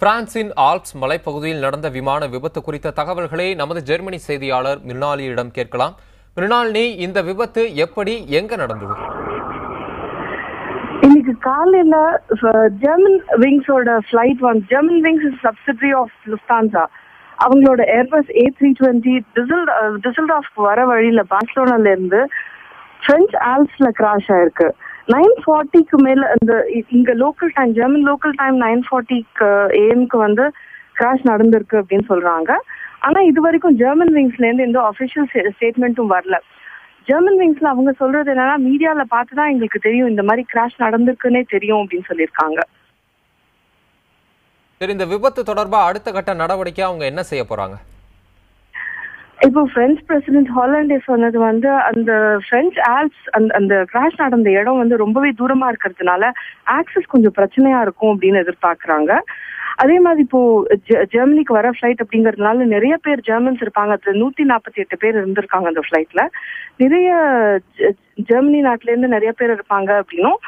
பிரான்சின் ஆல்ப்ஸ் மலைப்பகுதியில் நடந்த விமான விபத்து குறித்த தகவல்களை நமது ஜெர்மனி செய்தியாளர் மிர்னாலியிடம் கேட்கலாம். மிர்னாலினி, இந்த விபத்து எப்படி எங்க நடந்தது? இன்னைக்கு காலையில ஜெர்மன் விங்ஸோட flight Germanwings is subsidiary of Lufthansa. அவங்களோட ஏர்பஸ் A320 டிசல்டாஃப் வர வழியில பார்சலோனால இருந்து பிரெஞ்சு ஆல்ப்ஸ்ல கிராஷ் ஆயிருக்கு. 9:40க்கு மேல இங்க local time, German local time 9:40 AM crash நடந்திருக்கு அப்படின்னு சொல்றாங்க. ஆனா இது வரைக்கும் ஜெர்மன் விங்ஸ்ல இருந்து எந்த அபிஷியல் ஸ்டேட்மெண்ட்டும் வரல. ஜெர்மன் விங்ஸ்ல அவங்க சொல்றது என்னன்னா, மீடியால பார்த்துதான் எங்களுக்கு தெரியும், இந்த மாதிரி கிராஷ் நடந்திருக்குன்னே தெரியும் அப்படின்னு சொல்லியிருக்காங்க. சரி, இந்த விபத்து தொடர்பா அடுத்த கட்ட நடவடிக்கை அவங்க என்ன செய்ய போறாங்க? இப்போ பிரெஞ்சு பிரசிடென்ட் ஹாலண்டே சொன்னது அந்த பிரெஞ்சு ஆல்ப்ஸ் அந்த கிராஷ் நடந்த இடம் ரொம்பவே தூரமா இருக்கிறதுனால ஆக்சஸ் கொஞ்சம் பிரச்சனையா இருக்கும் அப்படின்னு எதிர்பார்க்கறாங்க. அதே மாதிரி இப்போ ஜெர்மனிக்கு வர ஃபிளைட் அப்படிங்கறதுனால நிறைய பேர் ஜெர்மன்ஸ் இருப்பாங்க. அதுல 148 பேர் இருந்திருக்காங்க அந்த ஃபிளைட்ல. நிறைய ஜெர்மனி நாட்டுல இருந்து நிறைய பேர் இருப்பாங்க அப்படின்னும்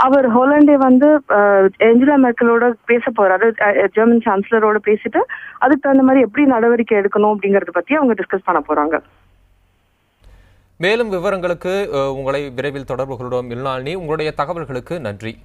அவர் ஹோலண்டே ஏஞ்சலா மெர்க்கலோட பேச போறாரு. ஜெர்மன் சான்சலரோட பேசிட்டு அதுக்கு தகுந்த மாதிரி எப்படி நடவடிக்கை எடுக்கணும் அப்படிங்கறத பத்தி அவங்க டிஸ்கஸ் பண்ண போறாங்க. மேலும் விவரங்களுக்கு உங்களை விரைவில் தொடர்பு கொள்கிறோம் மிர்னாலினி. உங்களுடைய தகவல்களுக்கு நன்றி.